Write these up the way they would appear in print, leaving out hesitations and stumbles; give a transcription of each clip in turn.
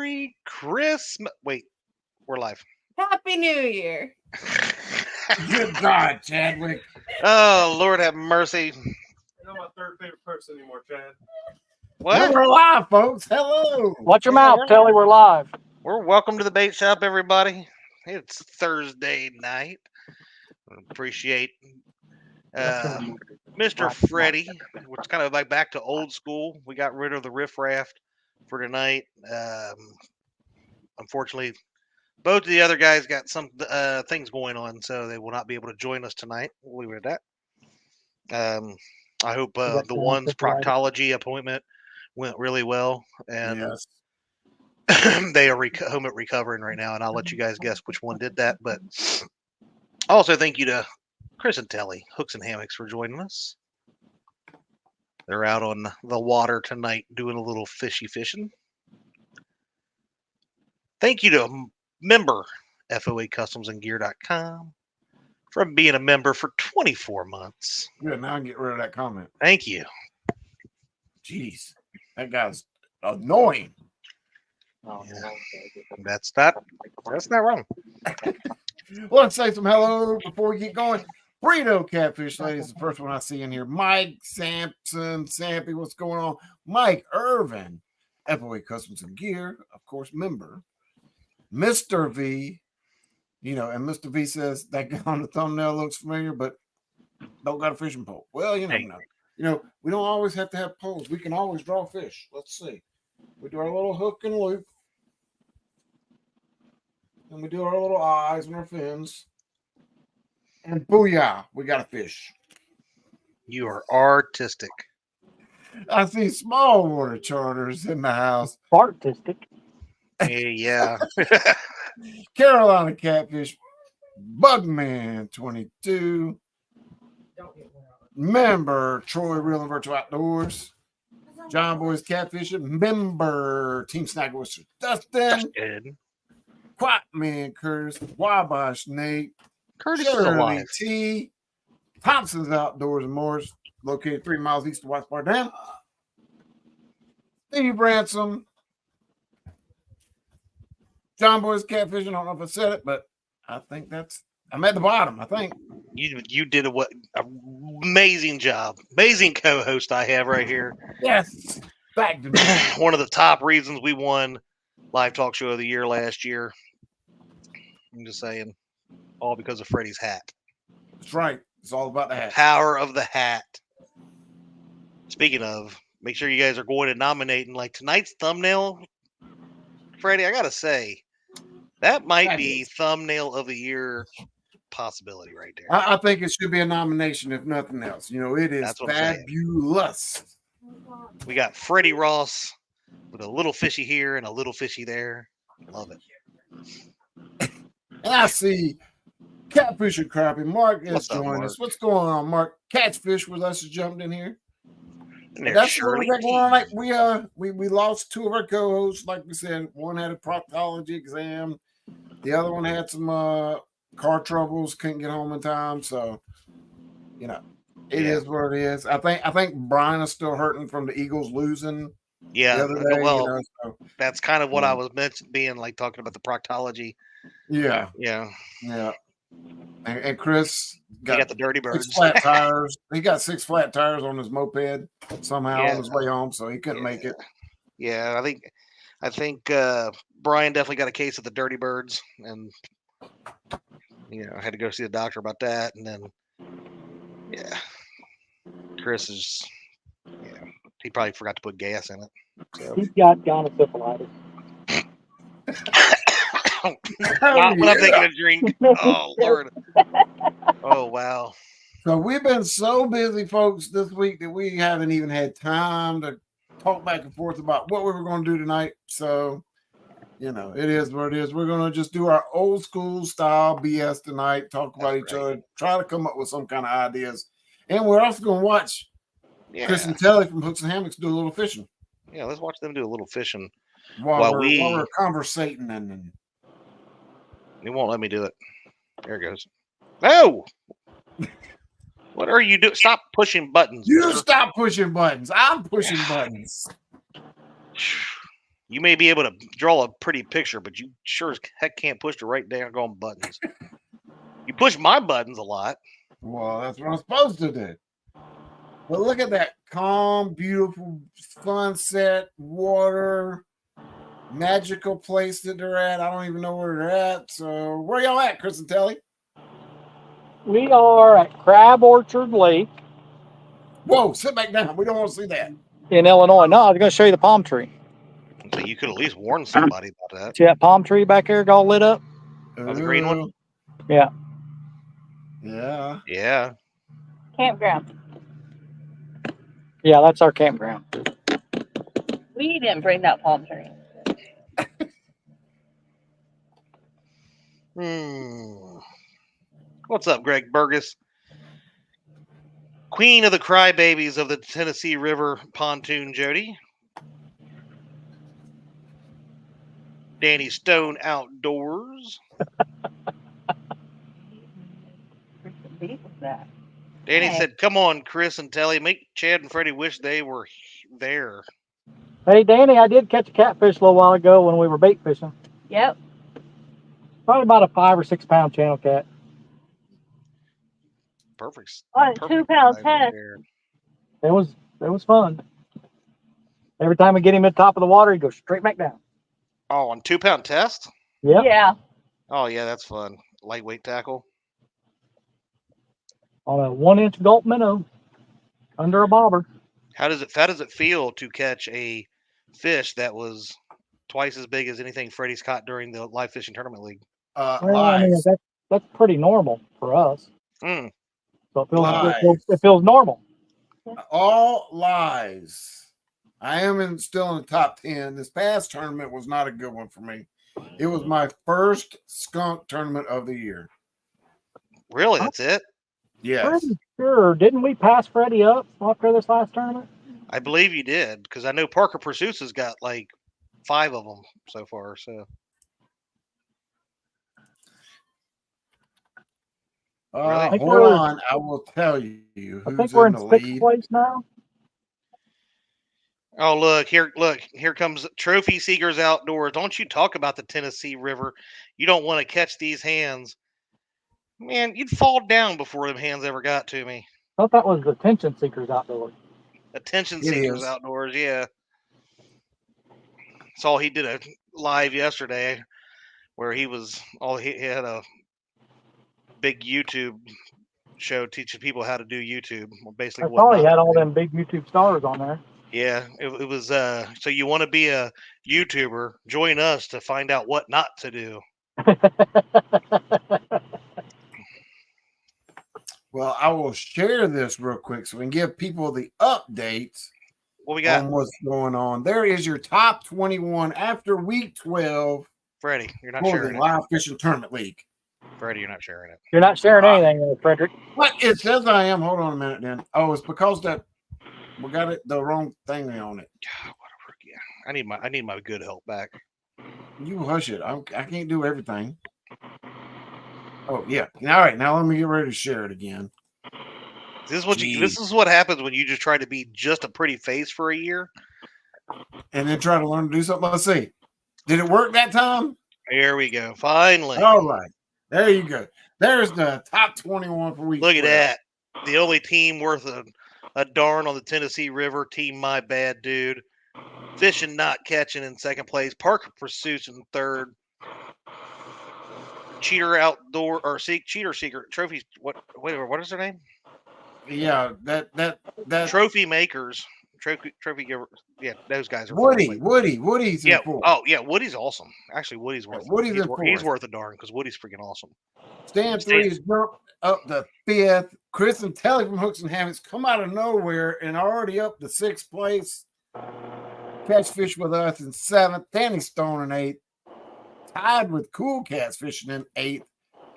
Merry Christmas. Wait, we're live. Happy New Year. Good God, Chadwick. Oh, Lord have mercy. You're not my third favorite person anymore, Chad. What? We're live, folks. Hello. Watch your mouth, Telly. We're live. We're welcome to the bait shop, everybody. It's Thursday night. Appreciate Mr. Freddie. It's kind of like back to old school. We got rid of the riffraff for tonight. Unfortunately, both of the other guys got some things going on, so they will not be able to join us tonight. We'll leave it at that. I hope the one's proctology appointment went really well, and Yes. they are home at recovering right now, and I'll let you guys guess which one did that. But also thank you to Chris and Telly, Hooks and Hammocks, for joining us. They're out on the water tonight doing a little fishy fishing. Thank you to member FOA Customs and Gear.com for being a member for 24 months. Good. Now I can get rid of that comment. Thank you. Jeez. That guy's annoying. Yeah. That's not wrong. Let's say some hello before we get going. Burrito Catfish Lady is the first one I see in here. Mike Sampson, Sampy, what's going on? Mike Irvin, FOA Customs and Gear, of course, member. Mr. V, and Mr. V says that guy on the thumbnail looks familiar, but don't got a fishing pole. Well, we don't always have to have poles. We can always draw fish. Let's see. We do our little hook and loop. And we do our little eyes and our fins. And booyah, we got a fish. You are artistic. I see small water charters in the house. Artistic. Yeah. Carolina Catfish, Bugman 22. Member Troy Real and Virtual Outdoors. John Boy's Catfishing. Member Team Snag Oyster Dustin. Quack Man Curtis. Wabash Nate. Curtis is Shirley alive. T. Thompson's Outdoors and Moors, located 3 miles east of White Bar Dam. Steve Ransom. John Boy's Catfishing. I don't know if I said it, but I think I'm at the bottom, I think. You did an amazing job. Amazing co-host I have right here. Yes. Back to me. One of the top reasons we won Live Talk Show of the Year last year. I'm just saying. All because of Freddie's hat. That's right. It's all about the hat. Power of the hat. Speaking of, make sure you guys are going to nominating like tonight's thumbnail. Freddie, I gotta say, that might be thumbnail of the year possibility right there. I think it should be a nomination, if nothing else. It is fabulous. We got Freddie Ross with a little fishy here and a little fishy there. Love it. And I see Catfish and Crappie. Mark has joined us. What's going on, Mark? Catfish with us has jumped in here. That's what we got going on. We lost 2 of our co-hosts, like we said. One had a proctology exam. The other one had some car troubles, couldn't get home in time. So, it is what it is. I think Brian is still hurting from the Eagles losing. Yeah, the other day, so that's kind of what I was talking about the proctology. Yeah. And Chris got the dirty birds. 6 flat tires. He got 6 flat tires on his moped somehow on his way home, so he couldn't make it. Yeah, I think Brian definitely got a case of the dirty birds, and I had to go see the doctor about that, and then Chris is he probably forgot to put gas in it. So. He's got gonosyphilitis. Not when I'm taking a drink. Oh, Lord. Oh, wow. So we've been so busy, folks, this week that we haven't even had time to talk back and forth about what we were going to do tonight. So, it is what it is. We're going to just do our old school style BS tonight, talk about each other, try to come up with some kind of ideas. And we're also going to watch Chris and Telly from Hooks and Hammocks do a little fishing. Yeah, let's watch them do a little fishing while we're conversating and He won't let me do it. There it goes. No! What are you doing? Stop pushing buttons. You stop pushing buttons. I'm pushing buttons. You may be able to draw a pretty picture, but you sure as heck can't push the right doggone buttons. You push my buttons a lot. Well, that's what I'm supposed to do. But look at that calm, beautiful sunset, water, magical place that they're at. I don't even know where they're at. So where y'all at, Chris and Telly? We are at Crab Orchard Lake Whoa, sit back down. We don't want to see that. in Illinois. No, I was going to show you the palm tree. So you could at least warn somebody about that. See that palm tree back there all lit up? Oh, the green one? Yeah. Yeah. Yeah. Campground. Yeah, that's our campground. We didn't bring that palm tree. What's up, Greg Burgess? Queen of the crybabies of the Tennessee River pontoon, Jody. Danny Stone Outdoors. Beat with that. Danny Hey. said, "Come on, Chris and Telly, make Chad and Freddie wish they were there." Hey, Danny, I did catch a catfish a little while ago when we were bait fishing. Yep. Probably about a 5 or 6 pound channel cat. Perfect. On a perfect 2 pound size right test. there. It was fun. Every time we get him at the top of the water, he goes straight back down. Oh, on 2 pound test? Yep. Yeah. Oh yeah, that's fun. Lightweight tackle. On a 1-inch gulp minnow under a bobber. How does it feel to catch a fish that was twice as big as anything Freddie's caught during the live fishing tournament league? Well, I mean, Lies. that's pretty normal for us. Mm. So Lies. it feels normal. All lies. I am still in the top 10. This past tournament was not a good one for me. It was my first skunk tournament of the year. Really, that's it? Yes. Pretty sure. Didn't we pass Freddie up after this last tournament? I believe you did, because I know Parker Pursuits has got like 5 of them so far. So Really? Hold on. I will tell you I who's think we're in in the 6th lead. place now. oh look here comes Trophy Seekers Outdoors. Don't you talk about the Tennessee River. You don't want to catch these hands. Man, you'd fall down before them hands ever got to me. I thought that was the Attention Seekers Outdoors. Attention It Seekers is. Outdoors, yeah. Saw he did a live yesterday where he had a big YouTube show teaching people how to do YouTube. Basically, I what saw he not had to all do. them big YouTube stars on there. Yeah, it was. So you want to be a YouTuber? Join us to find out what not to do. Well, I will share this real quick so we can give people the updates What we got, on what's going on. There is your top 21 after week 12 Freddie? You're not for sharing the it. Live Fishing Tournament League. Freddie, you're not sharing it. You're not sharing anything, there, Frederick. What? It says I am. Hold on a minute, then. Oh, it's because that we got it the wrong thing on it. God, whatever. Yeah, I need my good help back. You hush it. I can't do everything. Oh yeah. All right. Now let me get ready to share it again. This is what happens when you just try to be just a pretty face for a year. And then try to learn to do something. Let's see. Did it work that time? Here we go. Finally. All right. There you go. There's the top 21 for week. Look at 12. that. The only team worth a darn on the Tennessee River. Team My Bad Dude. Fishing Not Catching in 2nd place. Parker Pursuits in 3rd. Cheater Outdoor or Cheater Seeker Trophies. What is their name? Yeah, that Trophy Makers. Trophy Giver. Yeah, those guys are Woody's in yeah. 4th. Oh yeah, Woody's awesome. Actually, Woody's worth. Woody's in he's 4th. worth a darn because Woody's freaking awesome. Stand 3 is jumped up to 5th. Chris and Telly from Hooks and Hammocks come out of nowhere and already up to 6th place. Catch Fish with us in 7th. Danny Stone in 8th. Tied with Cool Cats Fishing in 8th,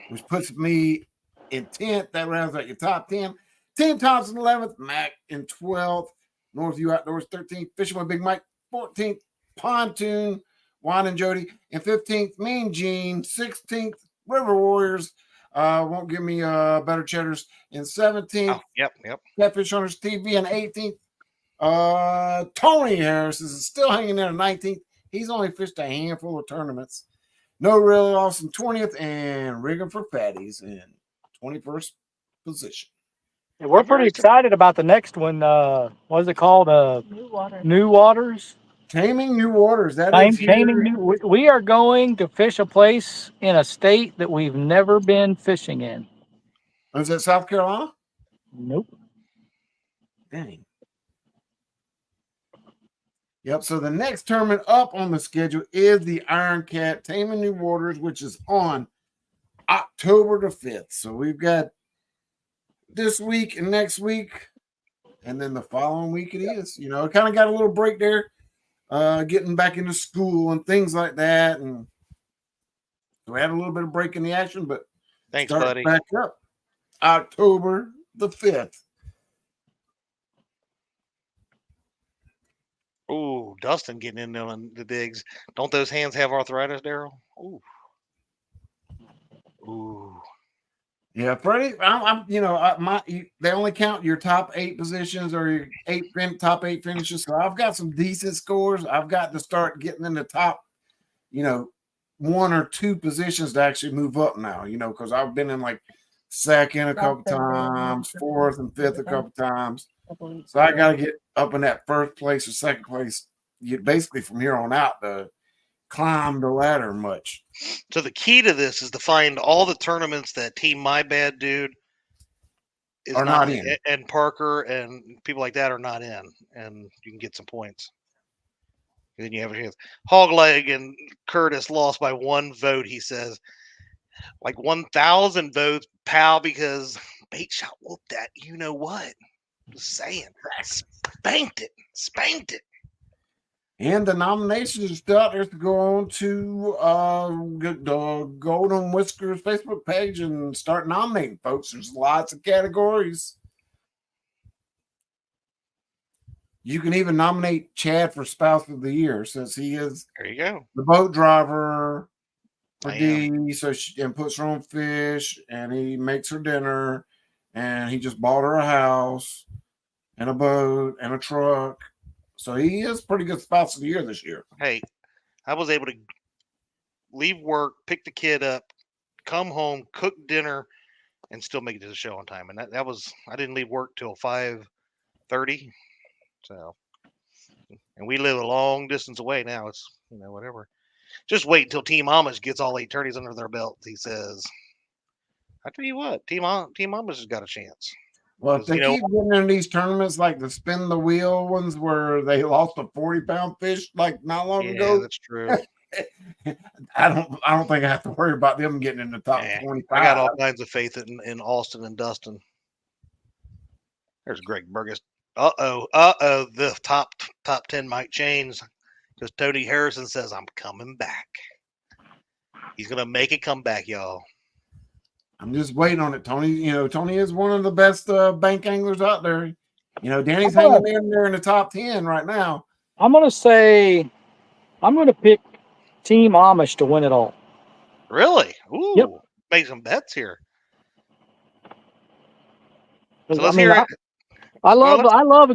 which puts me in 10th. That rounds out your top 10. Tim Thompson 11th. Mac in 12th. Northview Outdoors 13th. Fishing with Big Mike 14th. Pontoon, Juan and Jody. And 15th, Mean Gene. 16th, River Warriors. Won't give me better cheddars. In 17th, Oh, yep. Catfish Hunters TV. And 18th, Tony Harris is still hanging in at 19th. He's only fished a handful of tournaments. No Real Awesome 20th and rigging for fatties in 21st position. Yeah, we're pretty excited about the next one. What is it called? New water. New Waters. Taming New Waters. That is Taming new. We are going to fish a place in a state that we've never been fishing in. Is that South Carolina? Nope. Dang. Yep. So the next tournament up on the schedule is the Iron Cat Taming New Waters, which is on October the 5th. So we've got this week and next week, and then the following week it is. You know, it kind of got a little break there, getting back into school and things like that. And so we had a little bit of break in the action, but Thanks, start buddy. back up October the 5th. Ooh, Dustin getting in on the digs. Don't those hands have arthritis, Daryl? Ooh. Ooh. Yeah, Freddie, they only count your top 8 positions or your top 8 finishes. So I've got some decent scores. I've got to start getting in the top, 1 or 2 positions to actually move up now, because I've been in like second a couple times, 4th and 5th a couple times. So I got to get up in that first place or second place. Basically from here on out to climb the ladder much. So the key to this is to find all the tournaments that Team My Bad Dude is Are not in. and Parker and people like that are not in, and you can get some points. And then you have a chance. Hogleg and Curtis lost by 1 vote, he says. Like 1,000 votes, pal, because Bait Shot whooped that. You know what? Just saying. Spanked it. And the nominations are still out there to go on to the Golden Whiskers Facebook page and start nominating folks. There's lots of categories. You can even nominate Chad for Spouse of the Year since he is There you go. the boat driver for I Dee. So and puts her on fish and he makes her dinner and he just bought her a house and a boat and a truck. So he is pretty good Spouse of the Year this year. Hey, I was able to leave work, pick the kid up, come home, cook dinner, and still make it to the show on time. And that was I didn't leave work till 5:30. So, and we live a long distance away now. It's whatever. Just wait until Team Amish gets all 8 tourneys under their belt. He says, "I tell you what, Team Amish has got a chance." Well, if they keep getting in these tournaments like the spin the wheel ones where they lost a 40-pound fish like not long ago. Yeah, that's true. I don't think I have to worry about them getting in the top 25. I got all kinds of faith in Austin and Dustin. There's Greg Burgess. The top 10 might change because Tony Harrison says I'm coming back. He's gonna make a comeback, y'all. I'm just waiting on it, Tony. Tony is one of the best bank anglers out there. Danny's hanging in there in the top 10 right now. I'm going to pick Team Amish to win it all. Really? Ooh, Yep. Make some bets here. So I let's mean, hear it. I love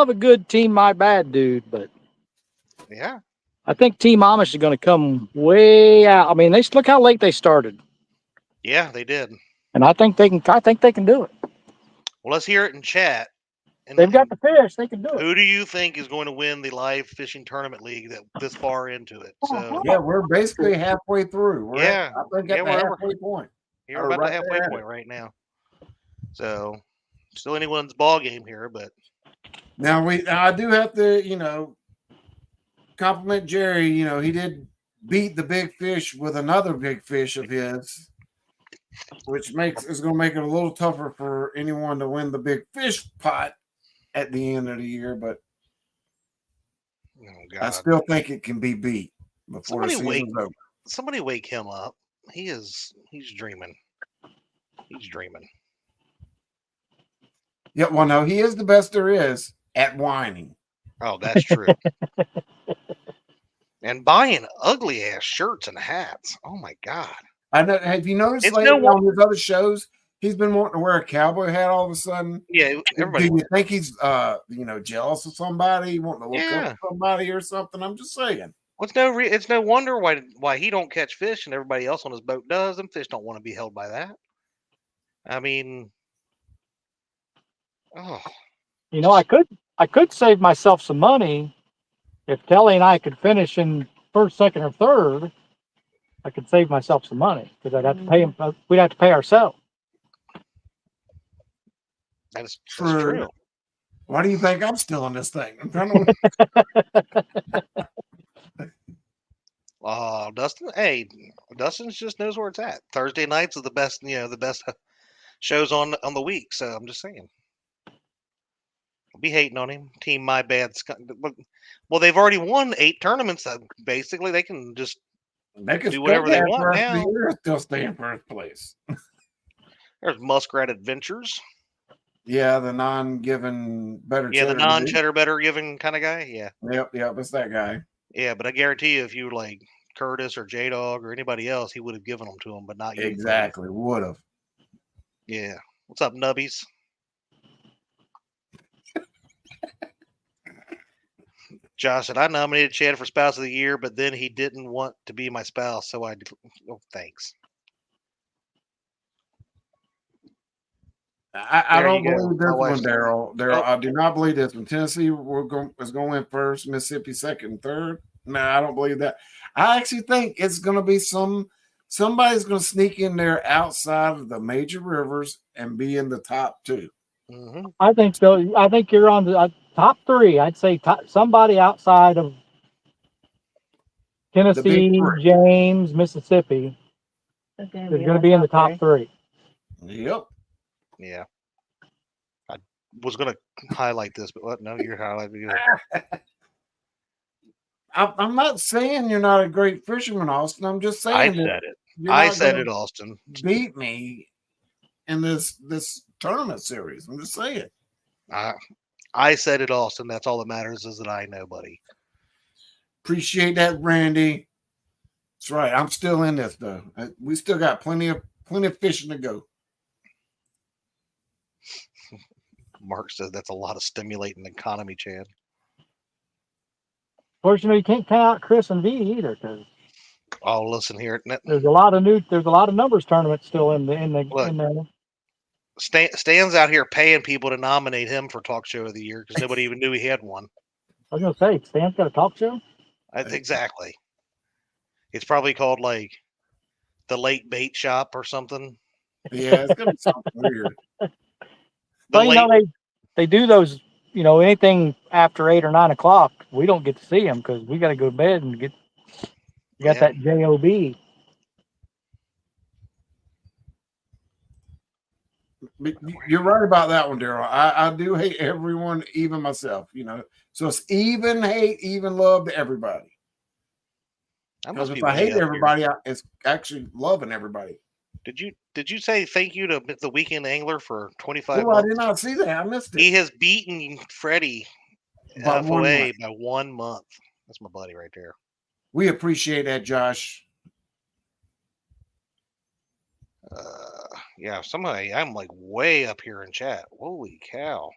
a good Team My Bad Dude, but Yeah. I think Team Amish is going to come way out. I mean, look how late they started. Yeah, they did. And I think they can do it. Well, let's hear it in chat. And They've got the fish. They can do it. who do you think is going to win the live fishing tournament league that this far into it? So Yeah, we're basically halfway through. We're at the halfway point. You're about the halfway point right now. So still anyone's ball game here, but now I do have to, compliment Jerry. He did beat the big fish with another big fish of his, which is going to make it a little tougher for anyone to win the big fish pot at the end of the year. But I still think it can be beat before the season's over. Somebody wake him up. He's dreaming. He's dreaming. Yeah, well, no, he is the best there is at whining. Oh, that's true. And buying ugly ass shirts and hats. Oh my God. I know. Have you noticed It's lately on his other shows, he's been wanting to wear a cowboy hat all of a sudden? Yeah, Do everybody. you think he's jealous of somebody, wanting to look Yeah. up to somebody or something? I'm just saying. It's no wonder why he don't catch fish and everybody else on his boat does. Them fish don't want to be held by that. I mean, oh, You know, I could save myself some money if Kelly and I could finish in first, second, or third. I could save myself some money because I'd have to pay him. We'd have to pay ourselves. that's True. true. Why do you think I'm still in this thing? I'm trying to. Dustin. Hey, Dustin just knows where it's at. Thursday nights are the best. The best shows on the week. So I'm just saying. I'll be hating on him. Team My Bad. Well, they've already won 8 tournaments. So basically, they can just They can do whatever they still want now. Still stay in first place. There's Muskrat Adventures. Yeah, the non-given better. Yeah, the cheddar non-cheddar better giving kind of guy. Yeah. Yep, it's that guy. Yeah, but I guarantee you, if you like Curtis or J Dog or anybody else, he would have given them to him, but not you. Exactly, would have. Yeah. What's up, Nubbies? Josh said I nominated Chad for Spouse of the Year, but then he didn't want to be my spouse, so I. Oh, thanks. I There don't you go. believe this My one, wife's- Daryl. Oh. I do not believe this one. Tennessee is going to win first, Mississippi second, third. No, I don't believe that. I actually think it's going to be somebody's going to sneak in there outside of the major rivers and be in the top 2. Mm-hmm. I think so. I think you're on the top 3. I'd say somebody outside of Tennessee, three. James, Mississippi is going to be in the top 3. Yep. Yeah. I was going to highlight this, but what? No, you're highlighting it. I'm not saying you're not a great fisherman, Austin. I'm just saying I that said it. you're I not said gonna it, Austin. beat me in this tournament series. I'm just saying. I said it, Austin. That's all that matters is that I know, buddy. Appreciate that, Randy. That's right. I'm still in this though. We still got plenty of fishing to go. Mark says that's a lot of stimulating the economy, Chad. Of course, you can't count out Chris and V either because Oh, listen here. there's a lot of numbers tournaments still in there. Stan's out here paying people to nominate him for Talk Show of the Year because nobody even knew he had one. I was gonna say, Stan's got a talk show. Exactly. It's probably called like the Late Bait Shop or something. Yeah, it's gonna be something weird. But they do those. Anything after 8 or 9 o'clock, we don't get to see them because we got to go to bed and get. You got that job. You're right about that one, Daryl. I do hate everyone, even myself. So it's even hate, even love to everybody. Because if I hate everybody, it's actually loving everybody. Did you say thank you to the Weekend Angler for 25 Oh, months? I did not see that. I missed it. He has beaten Freddie By FOA by 1 month. That's my buddy right there. We appreciate that, Josh. Yeah, somebody, I'm like way up here in chat. Holy cow.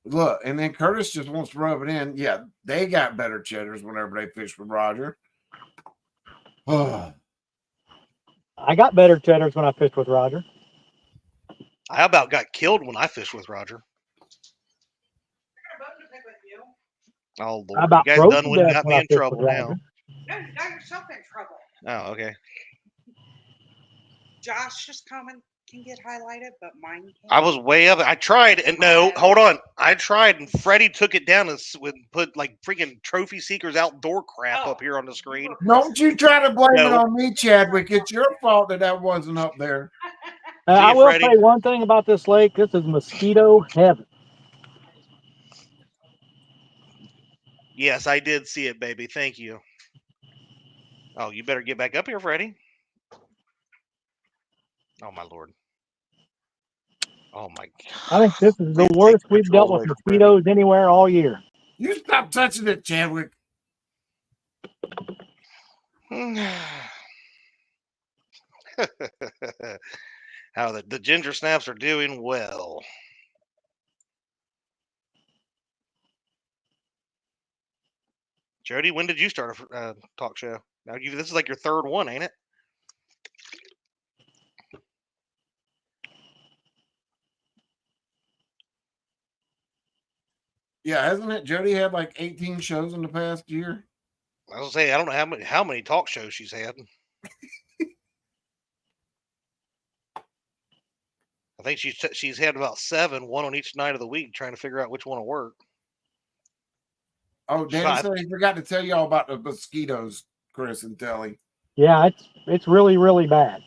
Look, and then Curtis just wants to rub it in. Yeah, they got better cheddars whenever they fish with Roger. Oh. I got better cheddars when I fished with Roger. I about got killed when I fished with Roger. Oh, Lord. I about You guys froze done to when you death got when me I in fished trouble with now. Roger. No, you got yourself in trouble. Oh, okay. Josh's comment can get highlighted, but mine can't. I was way up. I tried, and no, hold on. I tried, and Freddie took it down and put like freaking Trophy Seekers outdoor crap up here on the screen. Don't you try to blame it No. on me, Chadwick. It's your fault that wasn't up there. I will Freddie. say one thing about this lake. This is mosquito heaven. Yes, I did see it, baby. Thank you. Oh, you better get back up here, Freddie. Oh, my Lord. Oh, my God. I think this is the Please worst take we've control dealt with away from mosquitoes anywhere all year. You stop touching it, Chadwick. How the ginger snaps are doing well. Jody, when did you start a talk show? Now this is like your third one, ain't it? Yeah, hasn't it? Jody had like 18 shows in the past year. I was gonna say I don't know how many talk shows she's had. I think she's had about 7, one on each night of the week, trying to figure out which one will work. Oh, Danny said he forgot to tell y'all about the mosquitoes, Chris and Telly. Yeah, it's really, really bad.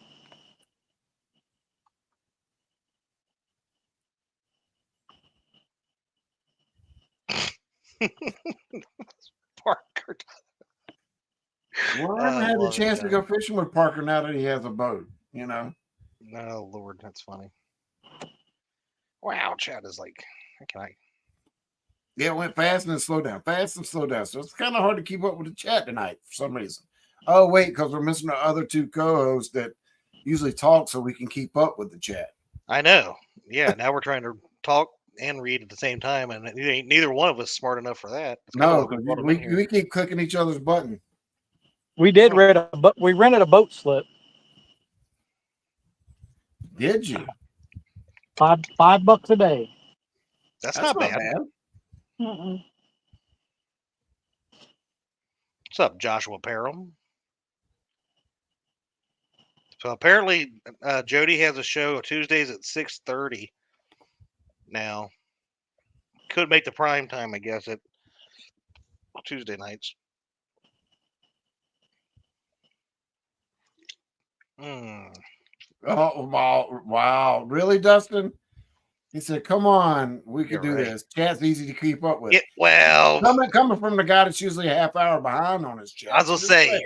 Parker. Well, I haven't had the chance to go fishing with Parker now that he has a boat, you know. Oh Lord, that's funny. Wow, chat is like, can I? Yeah, it went fast and then slowed down, fast and slowed down. So it's kind of hard to keep up with the chat tonight for some reason. Oh, wait, because we're missing the other two co-hosts that usually talk so we can keep up with the chat. I know. Yeah, now we're trying to talk and read at the same time, and neither one of us smart enough for that. No, because we keep clicking each other's button. We did we rented a boat slip. Did you? $5 a day. That's not bad. Mm-mm. What's up, Joshua Parham? So apparently, Jody has a show Tuesdays at 6:30. Now, could make the prime time, I guess, at Tuesday nights. Oh, wow. Really, Dustin? He said, come on, we could do this. Chat's easy to keep up with. Well, coming from the guy that's usually a half hour behind on his chat. I was going to say,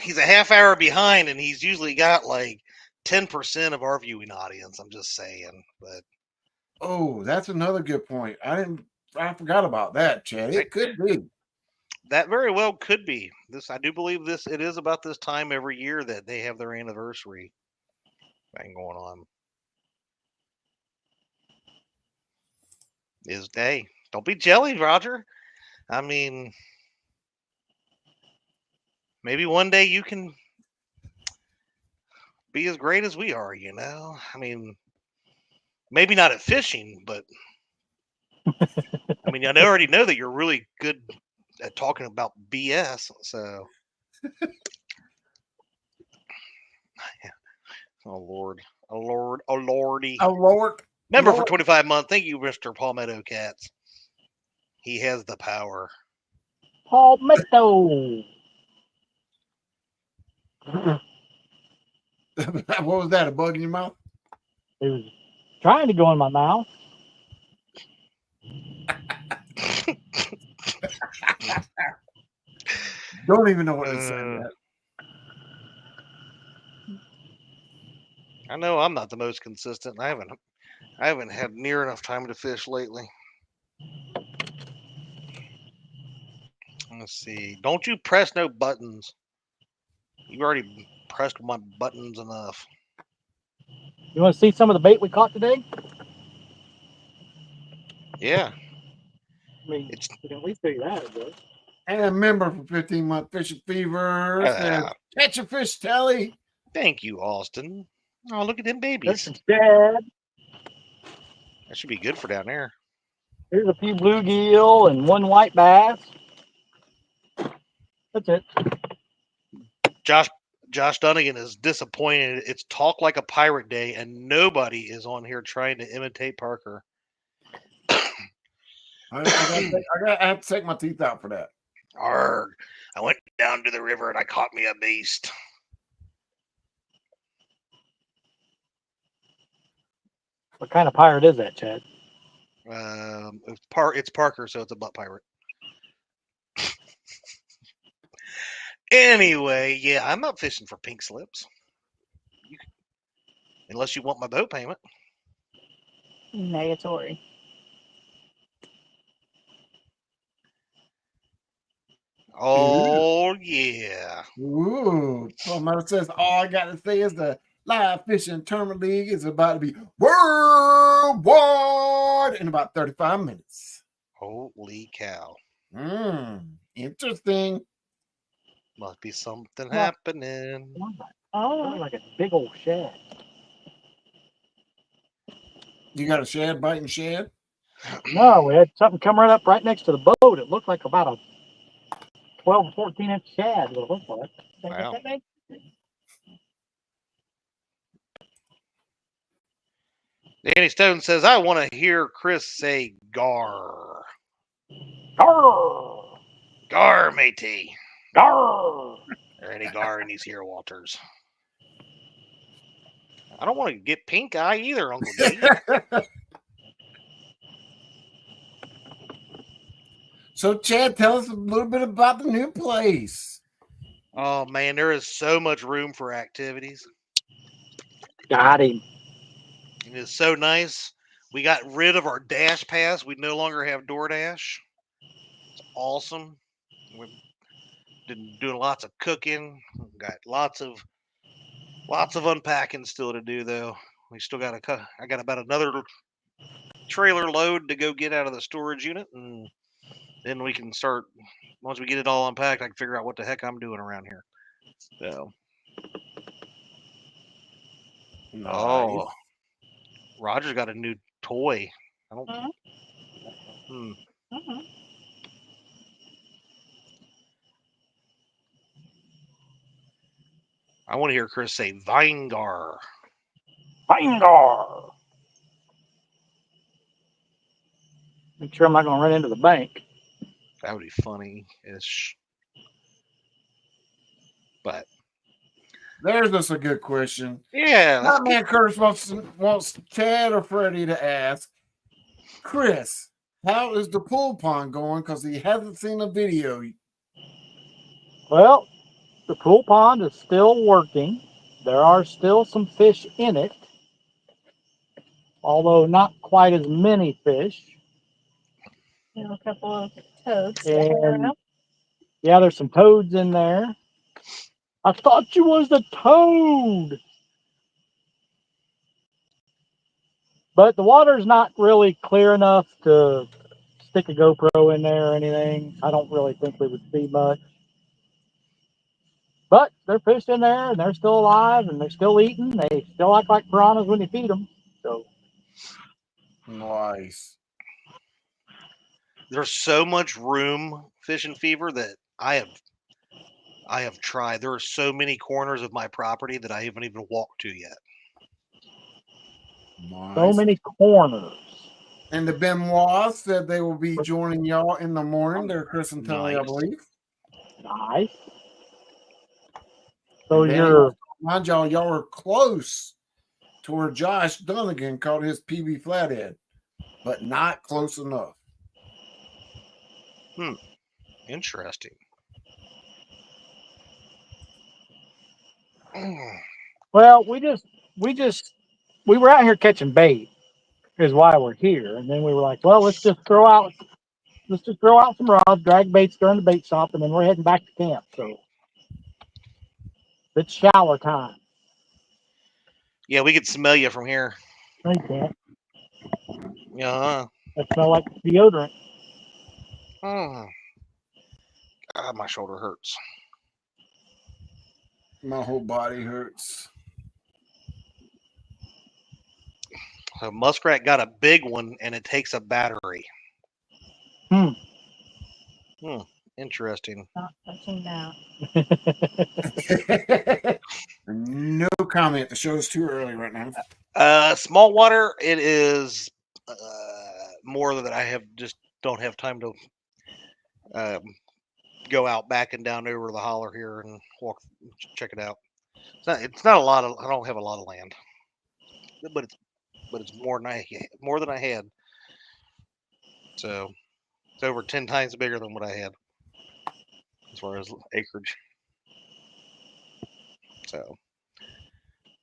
he's a half hour behind, and he's usually got like 10% of our viewing audience. I'm just saying. But oh, that's another good point. I forgot about that, Chad. It could be. That very well could be. I do believe it is about this time every year that they have their anniversary thing going on. Hey, don't be jelly, Roger. I mean, maybe one day you can be as great as we are, you know? I mean, maybe not at fishing, but I mean, I already know that you're really good at talking about BS, so. Oh, Lord. Oh, Lord. Oh, Lordy. Oh, Lord. Member for 25 months. Thank you, Mr. Palmetto Cats. He has the power. Palmetto. What was that? A bug in your mouth? It was trying to go in my mouth. Don't even know what to say. That. I know I'm not the most consistent. I haven't had near enough time to fish lately. Let's see. Don't you press no buttons. You've already pressed my buttons enough. You want to see some of the bait we caught today? Yeah. I mean, we can at least figure that out. And a member for 15-month Fishing Fever says, catch a fish, Telly. Thank you, Austin. Oh, look at them babies. Dad. That should be good for down there. Here's a few bluegill and one white bass. That's it. Josh Dunnigan is disappointed. It's Talk Like a Pirate Day, and nobody is on here trying to imitate Parker. I have to take my teeth out for that. Arrgh. I went down to the river and I caught me a beast. What kind of pirate is that, Chad? It's Parker, so it's a butt pirate. Anyway, yeah, I'm not fishing for pink slips. Unless you want my boat payment. Negatory. Oh, yeah. Ooh. Palmetto says, all I got to say is the Live Fishing Tournament League is about to be worldwide in about 35 minutes. Holy cow. Interesting. Must be something Well- happening. Oh, like a big old shad. You got a shad biting shad? No, we had something come right up right next to the boat. It looked like about a 12 or 14 inch shad. What it looked like. Wow. Danny Stone says, I want to hear Chris say gar. Garr! Gar, matey. Garr! There any gar in these here waters? I don't want to get pink eye either, Uncle D. So, Chad, tell us a little bit about the new place. Oh, man, there is so much room for activities. Got him. It is so nice. We got rid of our Dash Pass. We no longer have DoorDash. It's awesome. We've been doing lots of cooking. We've got lots of unpacking still to do, though. We still got I got about another trailer load to go get out of the storage unit, and then we can start. Once we get it all unpacked, I can figure out what the heck I'm doing around here. So, oh, Roger's got a new toy. I don't. I want to hear Chris say Vinegar. Vinegar. Make sure I'm not going to run into the bank. That would be funny-ish. But there's just a good question. Yeah, My man Curtis wants Chad or Freddie to ask, Chris, how is the pool pond going? Because he hasn't seen a video. Well, the pool pond is still working. There are still some fish in it, although not quite as many fish. You know, a couple of toads. And yeah, there's some toads in there. I thought you was the toad. But the water's not really clear enough to stick a GoPro in there or anything. I don't really think we would see much. But they're fish in there, and they're still alive, and they're still eating. They still act like piranhas when you feed them. So nice. There's so much room, Fishing Fever, that I have tried. There are so many corners of my property that I haven't even walked to yet. Nice. So many corners. And the Benoit said they will be joining y'all in the morning. They're Chris and Tony, I believe. Nice. So you're, mind y'all are close to where Josh Dunnigan caught his PB flathead, but not close enough. Interesting. well, we were out here catching bait is why we're here. And then we were like, well, let's just throw out some rods, drag baits during the bait shop, and then we're heading back to camp. So it's shower time. Yeah, we could smell you from here. No, you can't. Yeah. That smell like deodorant. God, my shoulder hurts. My whole body hurts. So muskrat got a big one, and it takes a battery. Interesting. Not touching now. No comment. The show's too early right now. Small water, it is more that I don't have time to go out back and down over the holler here and check it out. It's not a lot of. I don't have a lot of land, but it's more than I had. So it's over 10 times bigger than what I had as far as acreage. So,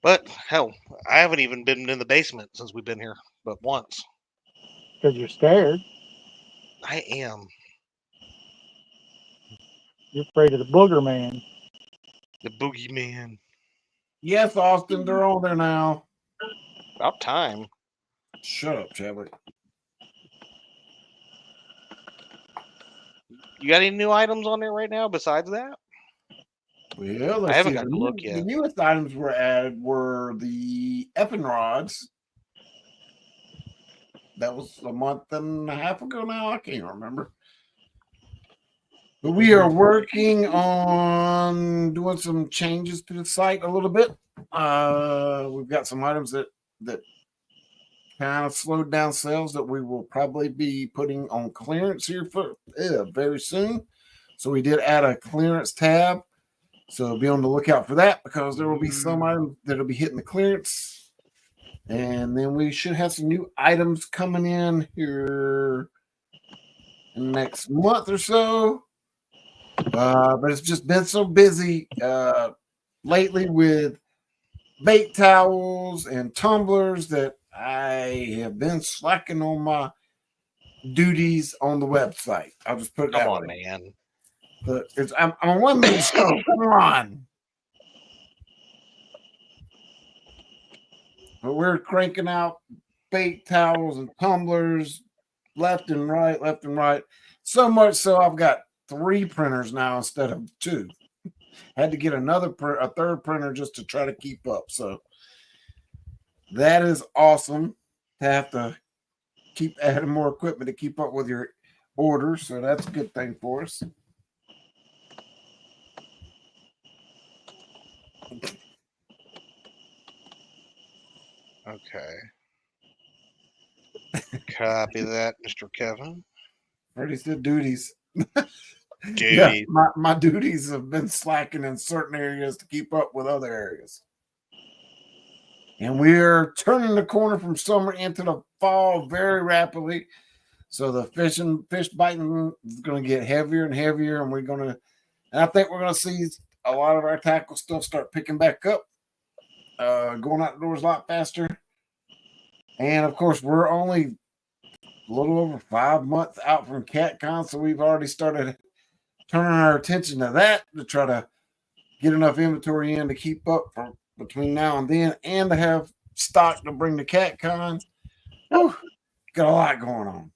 but hell, I haven't even been in the basement since we've been here, but once. Because you're scared. I am. You're afraid of the booger man. The boogeyman. Yes, Austin, they're on there now. About time. Shut up, Chadwick. You got any new items on there right now besides that? Well, I let's haven't see. gotten to look yet. The newest items were added were the effing rods. That was a month and a half ago now. I can't remember. But we are working on doing some changes to the site a little bit. We've got some items that kind of slowed down sales that we will probably be putting on clearance here for very soon. So we did add a clearance tab. So be on the lookout for that because there will be some items that'll be hitting the clearance. And then we should have some new items coming in here in the next month or so. But it's just been so busy lately with bait towels and tumblers that I have been slacking on my duties on the website. I'll just put it Come that on, way. man. But I'm on one man show. Come on. But we're cranking out bait towels and tumblers left and right. So much so I've got 3 printers now instead of 2. Had to get a third printer just to try to keep up. So that is awesome to have to keep adding more equipment to keep up with your orders. So that's a good thing for us. Okay. Copy that, Mr. Kevin. Already said duties. Duty. Yeah, my duties have been slacking in certain areas to keep up with other areas. And we're turning the corner from summer into the fall very rapidly. So the fish biting is going to get heavier and heavier. And I think we're going to see a lot of our tackle stuff start picking back up, going outdoors a lot faster. And of course, we're only a little over 5 months out from CatCon. So we've already started turning our attention to that to try to get enough inventory in to keep up for between now and then, and to have stock to bring to CatCon. Whew, got a lot going on.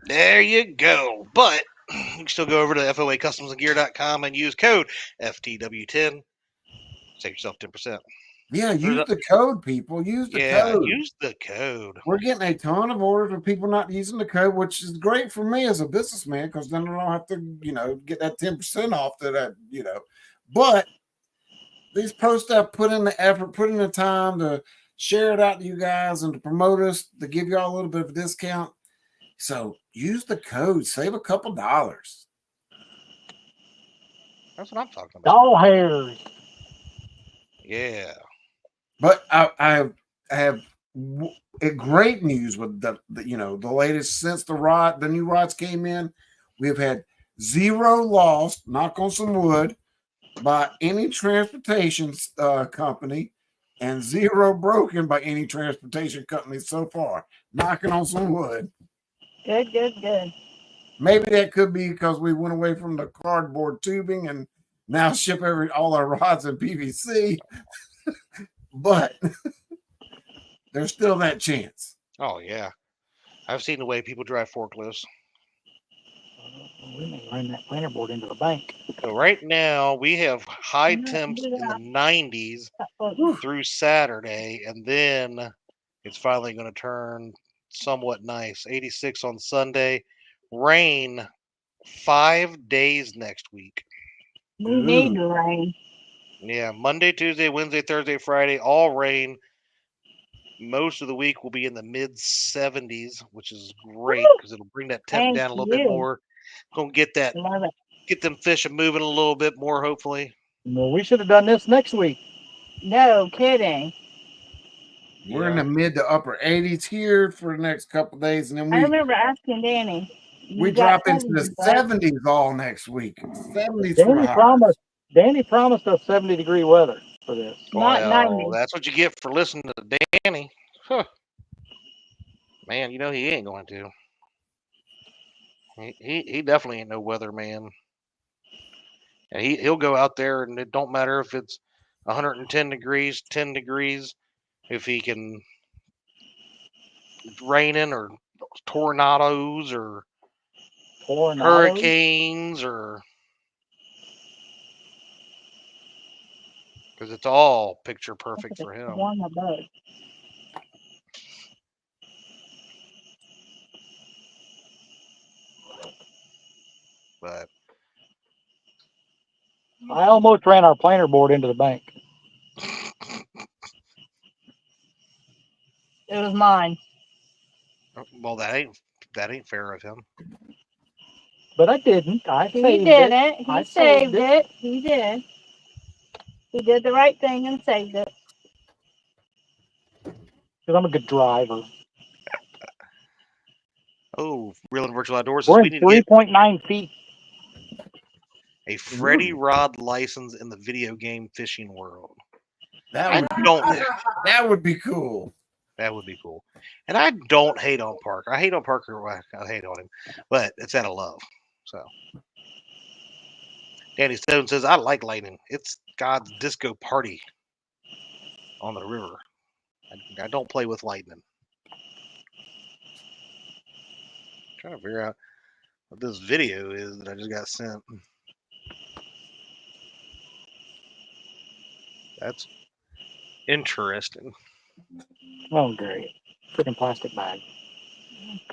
There you go. But you can still go over to FOA Customs and Gear.com and use code FTW10. Save yourself 10%. Yeah, use the code, people. Use the code. Use the code. We're getting a ton of orders with people not using the code, which is great for me as a businessman because then I don't have to, get that 10% off that But these posts have put in the effort, put in the time to share it out to you guys and to promote us, to give you all a little bit of a discount. So use the code, save a couple dollars. That's what I'm talking about. Doll hairs. Yeah. But I have great news with the latest since the new rods came in. We've had 0 lost, knock on some wood, by any transportation company, and 0 broken by any transportation company so far. Knocking on some wood. Good. Maybe that could be because we went away from the cardboard tubing and now ship all our rods in PVC. But there's still that chance. Oh, yeah. I've seen the way people drive forklifts. We may run that planter board into the bank. So right now, we have high Yeah, temps in yeah. the 90s through Saturday, and then it's finally going to turn somewhat nice. 86 on Sunday. Rain 5 days next week. We need the rain. Yeah, Monday, Tuesday, Wednesday, Thursday, Friday, all rain. Most of the week will be in the mid 70s, which is great because it'll bring that temp Thank down a little bit you. more. Gonna get Love it. get them fish moving a little bit more, hopefully. Well, we should have done this next week. No kidding. We're in the mid to upper 80s here for the next couple of days, and then I remember asking Danny. we You got drop into the 70s all next week. 70s for the high. Danny promised us 70-degree weather for this. Not 90. That's what you get for listening to Danny. Huh. Man, he ain't going to. He definitely ain't no weatherman. And he'll go out there, and it don't matter if it's 110 degrees, 10 degrees, if he can raining or tornadoes or Tornadoes. hurricanes or because it's all picture perfect for him. Warm my boat. But I almost ran our planer board into the bank. It was mine. well, that ain't fair of him. But I didn't. I He saved didn't. it. He I saved saved it. He did. He did the right thing and saved it. Because I'm a good driver. Oh, Real and Virtual Outdoors says We're we in need to get 3.9 feet. a Freddy Rod license in the video game fishing world. That would be cool. That would be cool. And I don't hate on Parker. I hate on Parker. Well, I hate on him, but it's out of love. So, Danny Stone says, I like lightning. It's God's disco party on the river. I don't play with lightning. Trying to figure out what this video is that I just got sent. That's interesting. Oh, great. Freaking plastic bag.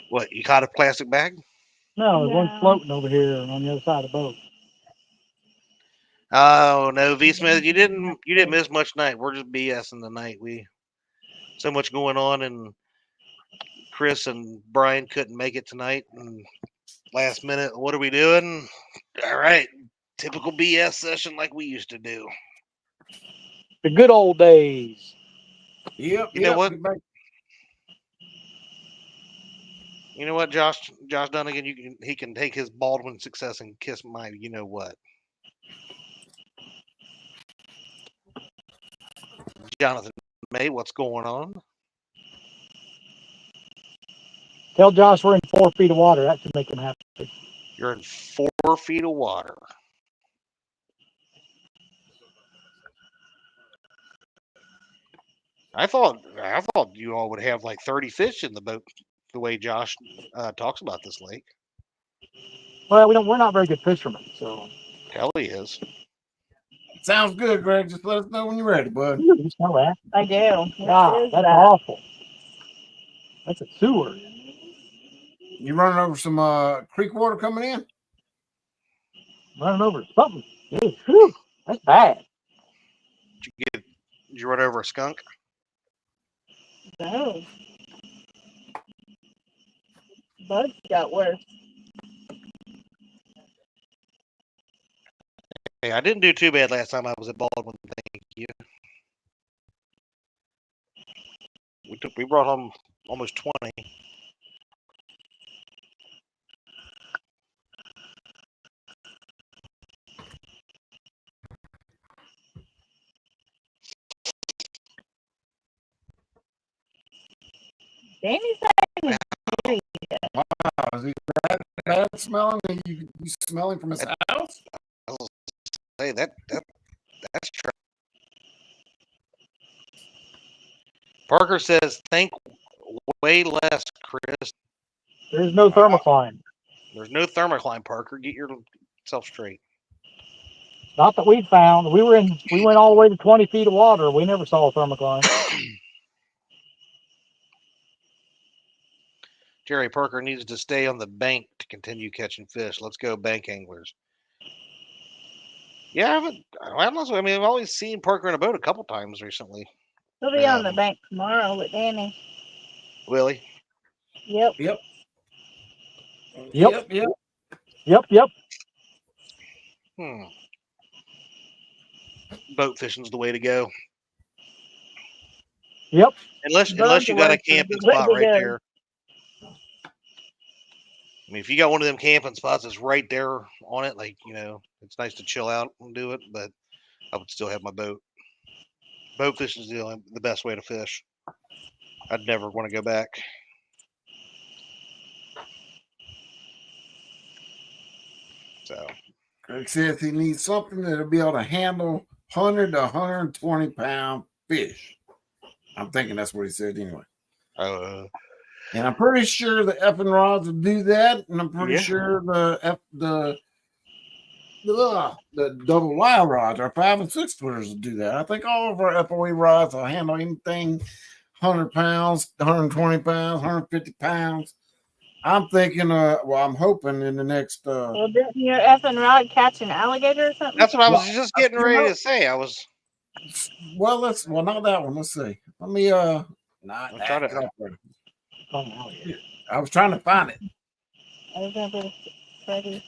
What, you caught a plastic bag? No, there's one No. floating over here on the other side of the boat. Oh no, V Smith, you didn't miss much night. We're just BSing tonight. We so much going on, and Chris and Brian couldn't make it tonight. And last minute, what are we doing? All right, typical BS session like we used to do. The good old days. Yep. You know what? You know what, Josh Dunnigan, he can take his Baldwin success and kiss my you know what. Jonathan May, what's going on? Tell Josh we're in 4 feet of water. That should make him happy. You're in 4 feet of water. I thought you all would have like 30 fish in the boat, the way Josh talks about this lake. Well, we're not very good fishermen, so. Hell, he is. Sounds good, Greg. Just let us know when you're ready, bud. You just know that. I do. God, What is that's that? awful. That's a sewer. You running over some creek water coming in? Running over something. Dude, whew, that's bad. Did you run over a skunk? No. Bugs got worse. Hey, I didn't do too bad last time I was at Baldwin. Thank you. We brought home almost 20. Danny's saying Wow, is he bad smelling? You smelling from his house? Hey, that's true. Parker says, think way less, Chris. There's no thermocline. There's no thermocline, Parker. Get yourself straight. Not that we found. We went all the way to 20 feet of water. We never saw a thermocline. Jerry Parker needs to stay on the bank to continue catching fish. Let's go, bank anglers. Yeah, I don't know. I mean, I've always seen Parker in a boat a couple times recently. he'll be on the bank tomorrow with Danny. Willie? Yep. Yep. Boat fishing's the way to go. Yep. Unless you got a camping spot right there. I mean, if you got one of them camping spots that's right there on it, like, you know, it's nice to chill out and do it, but I would still have my boat. Boat fishing is the best way to fish. I'd never want to go back. So Greg says he needs something that'll be able to handle 100 to 120 pound fish. I'm thinking that's what he said anyway. And I'm pretty sure the effing rods will do that. And I'm pretty sure the double Y rods, our 5 and 6 footers, will do that. I think all of our FOA rods will handle anything 100 pounds, 120 pounds, 150 pounds. I'm thinking, I'm hoping in the next. Well, didn't your effing rod catch an alligator or something? That's what I was just getting ready to say. I was. Well, not that one. Let's see. Let me, I was trying to find it. I remember Freddie.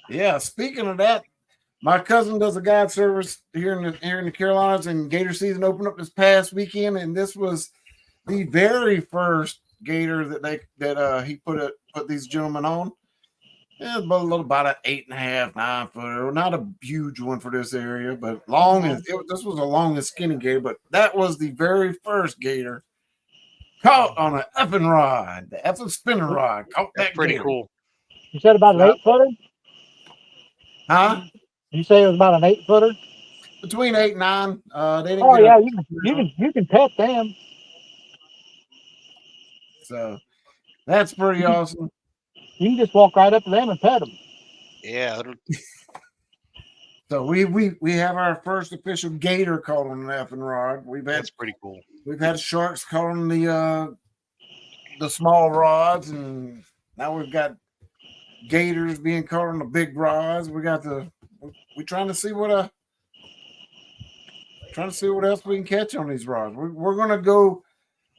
Yeah, speaking of that, my cousin does a guide service here in the Carolinas, and gator season opened up this past weekend, and this was the very first gator that he put these gentlemen on. Yeah, about an 8.5, 9 footer. Not a huge one for this area, but this was a long and skinny gator, but that was the very first gator caught on an effing rod, the effing spinning rod. Caught That's that pretty gator. cool. You said about an 8 footer? Huh? You say it was about an 8 footer? Between 8 and 9. They didn't Oh get yeah, a- you can pet them. So that's pretty awesome. You can just walk right up to them and pet them. Yeah. So we have our first official gator caught on an effing rod. That's pretty cool. We've had sharks caught on the small rods, and now we've got gators being caught on the big rods. We're trying to see what else we can catch on these rods. We're gonna go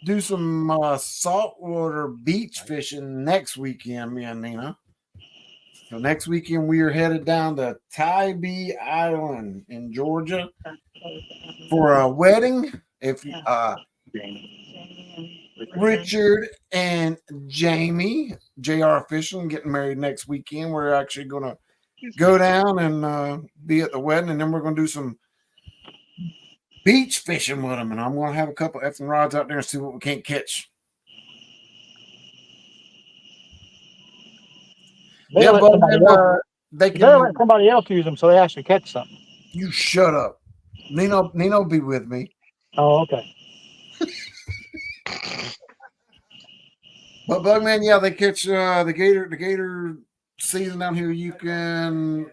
do some saltwater beach fishing next weekend, me and Nina. So next weekend we are headed down to Tybee Island in Georgia for a wedding. If Richard and Jamie, JR Fishing, getting married next weekend. We're actually going to go down and be at the wedding, and then we're going to do some beach fishing with them. And I'm going to have a couple effing rods out there and see what we can't catch. They Yeah, but they can let somebody else use them so they actually catch something. You shut up. Nino be with me. Oh, okay. But Bugman, yeah, they catch the gator season down here. You can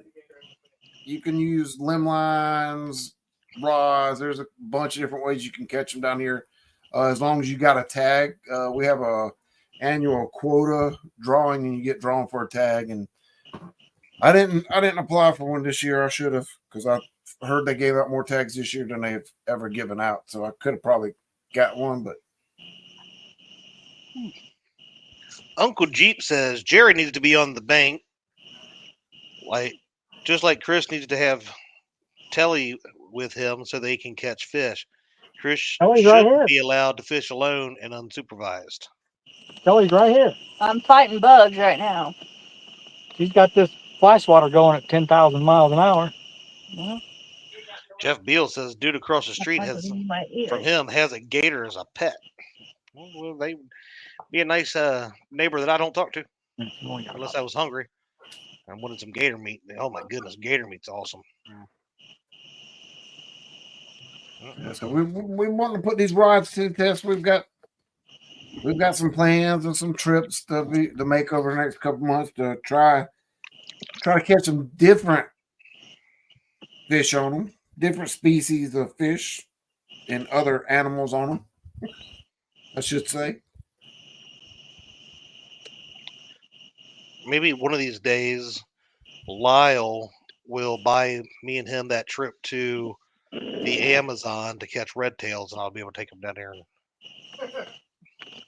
use limb lines, rods. There's a bunch of different ways you can catch them down here. As long as you got a tag, we have a annual quota drawing, and you get drawn for a tag. And I didn't apply for one this year. I should have, because I heard they gave out more tags this year than they've ever given out. So I could have probably got one, but. Uncle Jeep says Jerry needs to be on the bank, just like Chris needs to have Telly with him so they can catch fish. Chris shouldn't be allowed to fish alone and unsupervised. Telly's right here. I'm fighting bugs right now. She's got this fly swatter going at 10,000 miles an hour. Yeah. Jeff Beal says dude across the street has a gator as a pet. Well, they be a nice neighbor that I don't talk to unless I was hungry and wanted some gator meat. Oh my goodness, gator meat's awesome. Yeah, so we want to put these rods to the test. We've got some plans and some trips to make over the next couple months to try to catch some different fish on them, different species of fish and other animals on them, I should say. Maybe one of these days, Lyle will buy me and him that trip to the Amazon to catch red tails, and I'll be able to take them down there and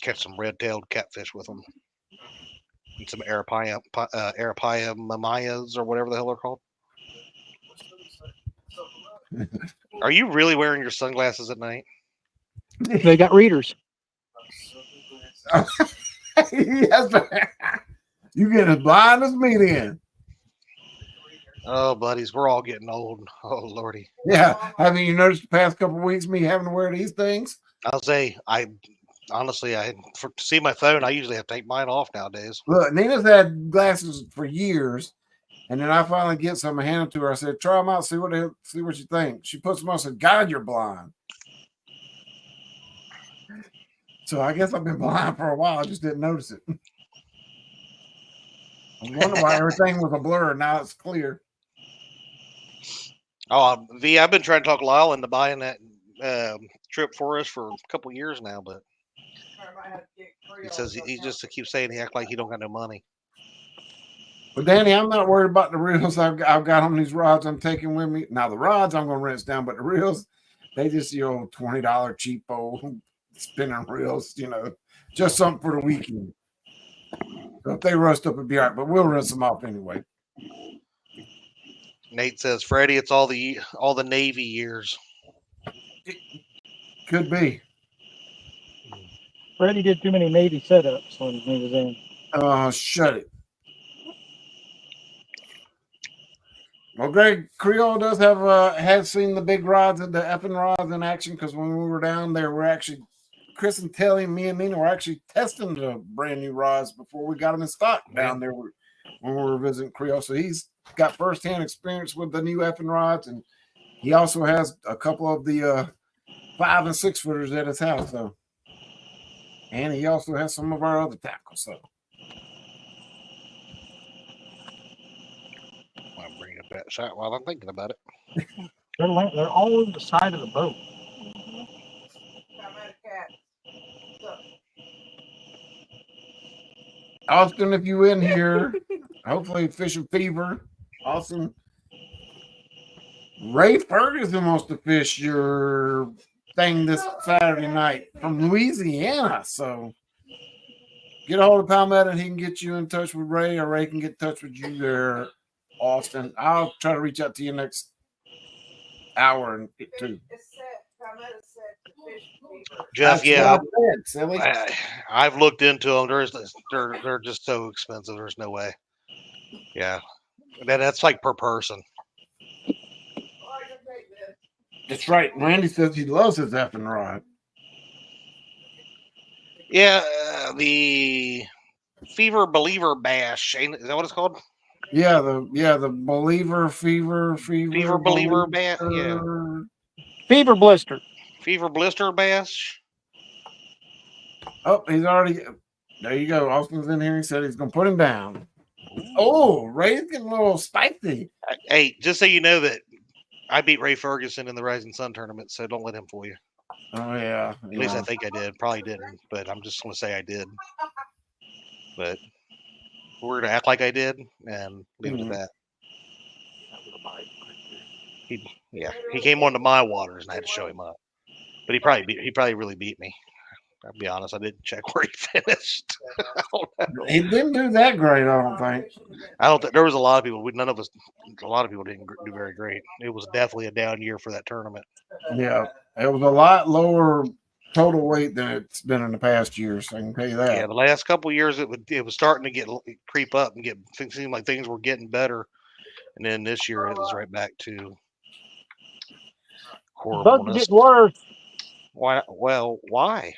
catch some red-tailed catfish with them. And some Arapaima mamayas or whatever the hell they're called. Are you really wearing your sunglasses at night? They got readers. Yes, you get as blind as me then. Oh, buddies, we're all getting old. Oh, Lordy. Yeah. Haven't you noticed the past couple of weeks me having to wear these things? I'll say Honestly, to see my phone, I usually have to take mine off nowadays. Look, Nina's had glasses for years, and then I finally get some and hand them to her. I said, "Try them out, see what you think." She puts them on. I said, "God, you're blind." So I guess I've been blind for a while. I just didn't notice it. I wonder why everything was a blur. Now it's clear. Oh, V, I've been trying to talk Lyle into buying that trip for us for a couple years now, but he says he just keeps saying he act like he don't got no money. But Danny, I'm not worried about the reels I've got on these rods I'm taking with me. Now the rods I'm going to rinse down, but the reels, they just your old $20 cheapo spinning reels, just something for the weekend. So if they rust up, it'll be all right. But we'll rinse them off anyway. Nate says, Freddie, it's all the Navy years. Could be. Freddie did too many Navy setups when he was in. Oh, shut it. Well, Greg Creole does has seen the big rods, the effing rods in action, because when we were down there, we're actually, Chris and Telly, me and Nina were actually testing the brand new rods before we got them in stock down there when we were visiting Creole. So he's got firsthand experience with the new effing rods, and he also has a couple of the 5 and 6 footers at his house. So, and he also has some of our other tackles. So. I'm bringing up that shot while I'm thinking about it. They're all over the side of the boat. Austin, if you in here, hopefully fishing fever. Austin. Ray Ferguson wants to fish your thing this Saturday night from Louisiana. So get a hold of Palmetto and he can get you in touch with Ray, or Ray can get in touch with you there, Austin. I'll try to reach out to you next hour and two. Jeff, That's I've looked into them. They're just so expensive. There's no way. Yeah, that's like per person. That's right. Randy says he loves his effing rod. Yeah, the Fever Believer Bash. Is that what it's called? Yeah, the Believer Fever Believer Bash. Yeah. Fever Blister. Fever Blister Bash. Oh, he's already there. You go. Austin's in here. He said he's gonna put him down. Oh, Ray's getting a little spicy. Hey, just so you know that I beat Ray Ferguson in the Rising Sun tournament, so don't let him fool you. Oh yeah. At least I think I did. Probably didn't, but I'm just gonna say I did. But we're gonna act like I did and leave it at that. He came onto my waters and I had to show him up. But he probably really beat me. I'll be honest, I didn't check where he finished. He didn't do that great, I don't think. I don't think there was a lot of people. A lot of people didn't do very great. It was definitely a down year for that tournament. Yeah, it was a lot lower total weight than it's been in the past years. So I can tell you that. Yeah, the last couple of years it was starting to creep up and seem like things were getting better, and then this year it was right back to horribleness. Bugs get worse. Why? Well, why?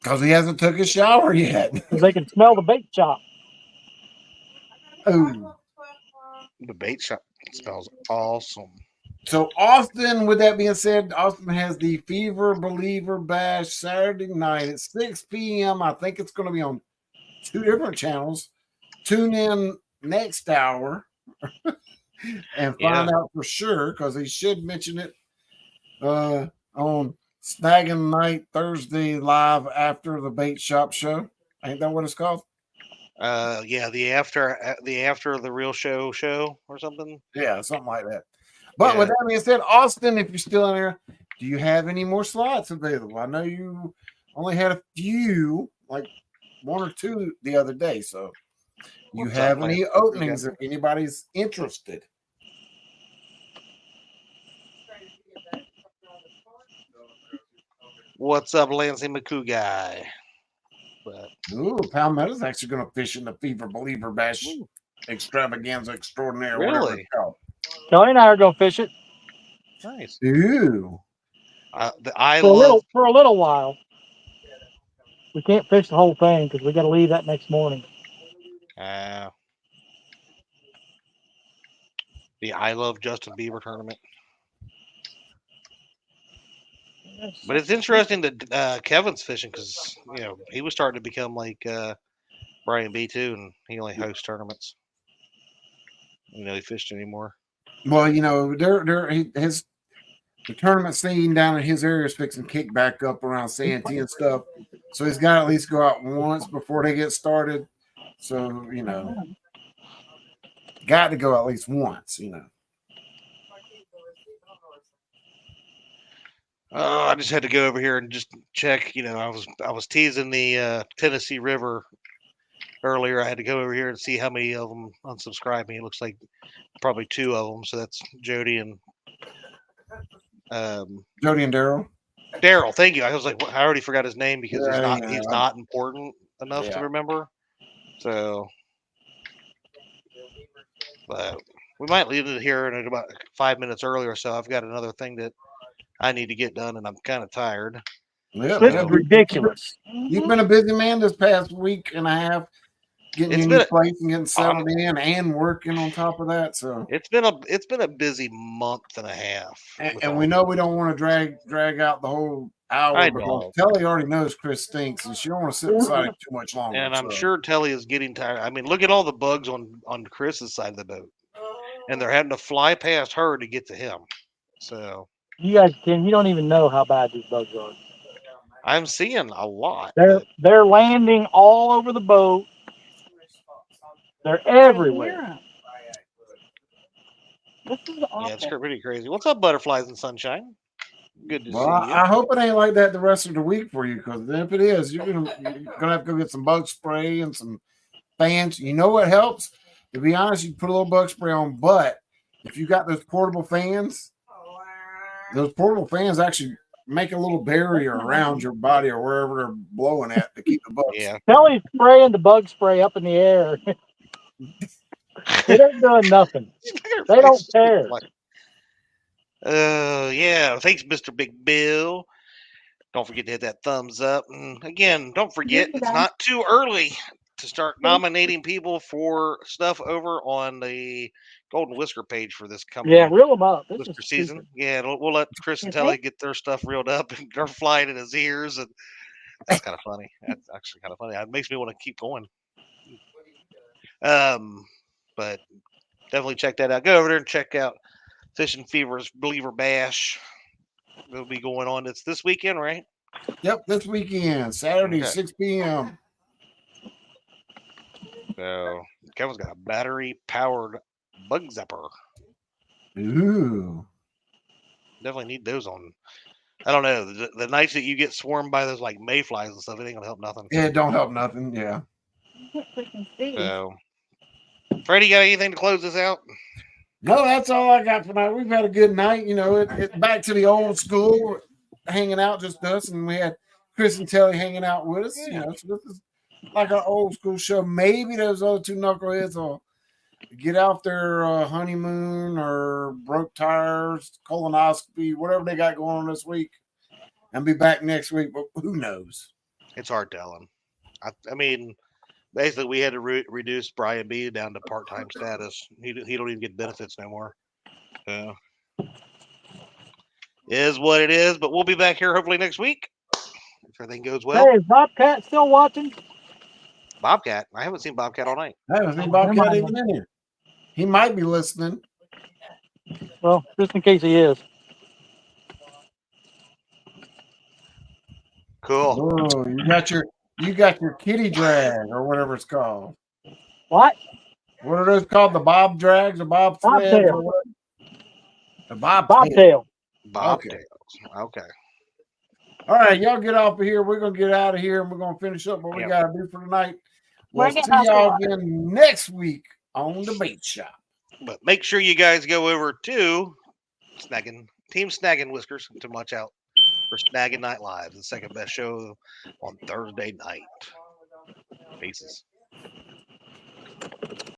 Because he hasn't took a shower yet. Because they can smell the bait shop. Oh, The bait shop smells awesome. so Austin, with that being said, Austin has the Fever Believer Bash Saturday night at 6 p.m. I think it's going to be on 2 different channels. Tune in next hour and find out for sure, because he should mention it on Snagging Night Thursday live after the bait shop show. Ain't that what it's called? Yeah, the after the real show or something. Yeah, something like that. But with that being said, Austin, if you're still in there, do you have any more slots available? I know you only had a few, like 1 or 2 the other day. So you have any openings if anybody's interested? What's up, Lansing McCoo guy? But Ooh, Palmetto's actually going to fish in the Fever Believer Bash Extravaganza Extraordinaire. Really? Kelly and I are going to fish it. Nice. Ooh. I For a love. little while. We can't fish the whole thing because we got to leave that next morning. The I love Justin Bieber tournament. But it's interesting that Kevin's fishing because he was starting to become like Brian B too, and he only hosts tournaments. He fished anymore. Well, the tournament scene down in his area is fixing to kick back up around Santee and stuff. So he's got to at least go out once before they get started. So, got to go at least once, I just had to go over here and just check. I was teasing the Tennessee River earlier. I had to go over here and see how many of them unsubscribed me. It looks like probably 2 of them. So that's Jody and Daryl. Daryl. Thank you. I was like, I already forgot his name because Yeah, he's not important enough to remember. So, but we might leave it here in about 5 minutes earlier. So I've got another thing that I need to get done, and I'm kind of tired. Yeah, This is ridiculous. You've been a busy man this past week and a half, getting your new place and getting settled in and working on top of that. So it's been a busy month and a half. And we know we don't want to drag out the whole hour because Telly already knows Chris stinks and she don't want to sit beside him too much longer. And I'm sure Telly is getting tired. I mean, look at all the bugs on Chris's side of the boat. And they're having to fly past her to get to him. So you guys, Ken, you don't even know how bad these bugs are. I'm seeing a lot. They're landing all over the boat. They're everywhere. This is awful. Yeah, it's pretty crazy. What's up, butterflies and sunshine? Good to see you. I hope it ain't like that the rest of the week for you, because if it is, you're gonna have to go get some bug spray and some fans. You know what helps? To be honest, you put a little bug spray on, but if you got those portable fans actually make a little barrier around your body or wherever they're blowing at to keep the bugs. Yeah. Telly's spraying the bug spray up in the air. It ain't doing nothing. They don't care. Yeah. Thanks, Mr. Big Bill. Don't forget to hit that thumbs up. And again, don't forget, it's not too early to start nominating people for stuff over on the Golden Whisker page for this coming reel them up. Whisker season. Yeah, we'll let Chris and Telly get their stuff reeled up, and they're flying in his ears, and that's kind of funny. That's actually kind of funny. It makes me want to keep going. But definitely check that out. Go over there and check out Fishing Fever's Believer Bash. It'll be going on. It's this weekend, right? Yep, this weekend, Saturday, 6 p.m. So Kevin's got a battery-powered bug zapper. Ooh. Definitely need those on. I don't know. The nights that you get swarmed by those like mayflies and stuff, it ain't gonna help nothing. Yeah, it don't help nothing. Yeah. So, Freddie, got anything to close this out? No, that's all I got for now. We've had a good night. It's back to the old school, hanging out, just us, and we had Chris and Telly hanging out with us. So this is like our old school show. Maybe those other 2 knuckleheads will get off their honeymoon or broke tires, colonoscopy, whatever they got going on this week, and be back next week. But who knows? It's hard telling. I mean, basically, we had to reduce Brian B down to part-time status. He don't even get benefits no more. So, is what it is. But we'll be back here hopefully next week if everything goes well. Hey, is Bobcat still watching? Bobcat? I haven't seen Bobcat all night. I haven't seen Bobcat even in here. He might be listening. Well, just in case he is. Cool. Oh, you got your kitty drag or whatever it's called. What? What are those called? The bob drags or bob threads? Bobtail. Or what? The Bobtail. Bobtails. Okay. All right, y'all get off of here. We're gonna get out of here and we're gonna finish up what we gotta do for tonight. We'll see y'all again next week on the bait shop. But make sure you guys go over to Team Snagging Whiskers to watch out for Snagging Night Live, the second best show on Thursday night. Faces.